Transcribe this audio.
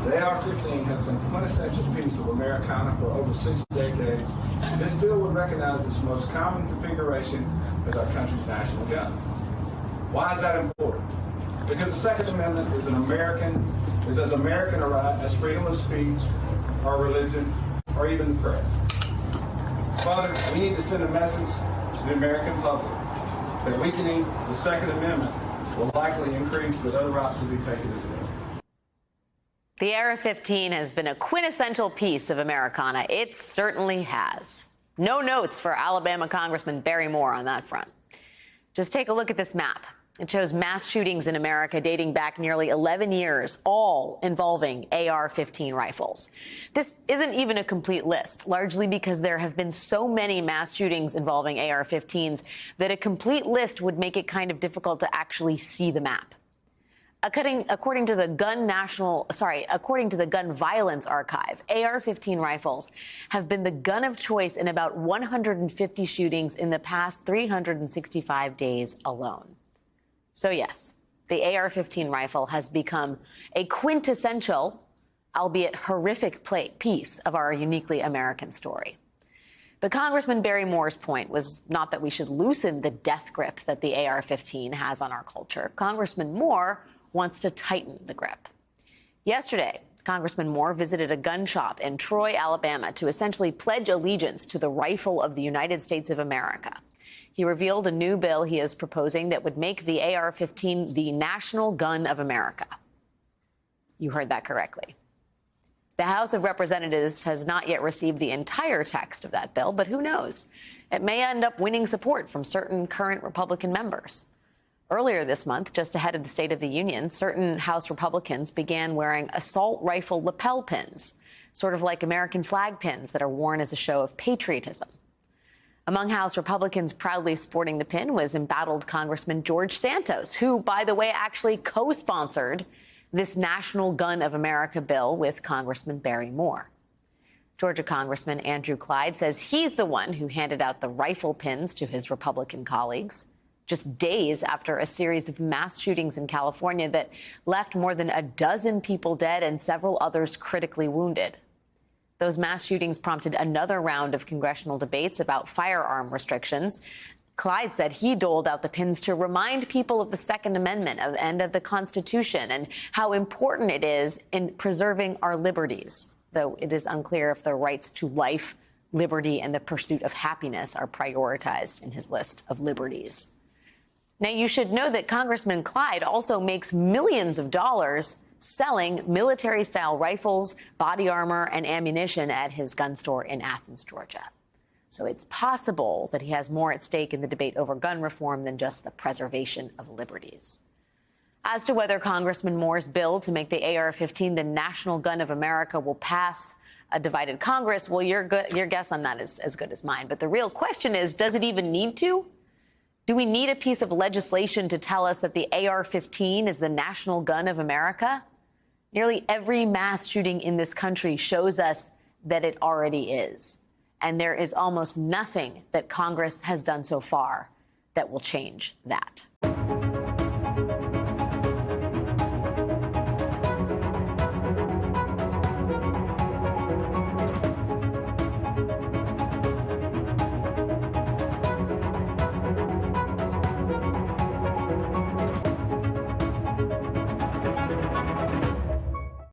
The AR-15 has been a quintessential piece of Americana for over 6 decades. This bill would recognize its most common configuration as our country's national gun. Why is that important? Because the Second Amendment is as American a right as freedom of speech, or religion, or even the press. Father, we need to send a message to the American public that weakening the Second Amendment will likely increase that other rights will be taken as well. The AR-15 has been a quintessential piece of Americana. It certainly has. No notes for Alabama Congressman Barry Moore on that front. Just take a look at this map. It shows mass shootings in America dating back nearly 11 years, all involving AR-15 rifles. This isn't even a complete list, largely because there have been so many mass shootings involving AR-15s that a complete list would make it kind of difficult to actually see the map. According to the Gun Violence Archive, AR-15 rifles have been the gun of choice in about 150 shootings in the past 365 days alone. So yes, the AR-15 rifle has become a quintessential, albeit horrific piece of our uniquely American story. But Congressman Barry Moore's point was not that we should loosen the death grip that the AR-15 has on our culture. Congressman Moore wants to tighten the grip. Yesterday, Congressman Moore visited a gun shop in Troy, Alabama, to essentially pledge allegiance to the rifle of the United States of America. He revealed a new bill he is proposing that would make the AR-15 the national gun of America. You heard that correctly. The House of Representatives has not yet received the entire text of that bill, but who knows? It may end up winning support from certain current Republican members. Earlier this month, just ahead of the State of the Union, certain House Republicans began wearing assault rifle lapel pins, sort of like American flag pins that are worn as a show of patriotism. Among House Republicans proudly sporting the pin was embattled Congressman George Santos, who, by the way, actually co-sponsored this National Gun of America bill with Congressman Barry Moore. Georgia Congressman Andrew Clyde says he's the one who handed out the rifle pins to his Republican colleagues, just days after a series of mass shootings in California that left more than a dozen people dead and several others critically wounded. Those mass shootings prompted another round of congressional debates about firearm restrictions. Clyde said he doled out the pins to remind people of the Second Amendment and of the Constitution and how important it is in preserving our liberties, though it is unclear if the rights to life, liberty, and the pursuit of happiness are prioritized in his list of liberties. Now, you should know that Congressman Clyde also makes millions of dollars selling military-style rifles, body armor, and ammunition at his gun store in Athens, Georgia. So it's possible that he has more at stake in the debate over gun reform than just the preservation of liberties. As to whether Congressman Moore's bill to make the AR-15 the national gun of America will pass a divided Congress, well, your guess on that is as good as mine. But the real question is, does it even need to? Do we need a piece of legislation to tell us that the AR-15 is the national gun of America? Nearly every mass shooting in this country shows us that it already is. And there is almost nothing that Congress has done so far that will change that.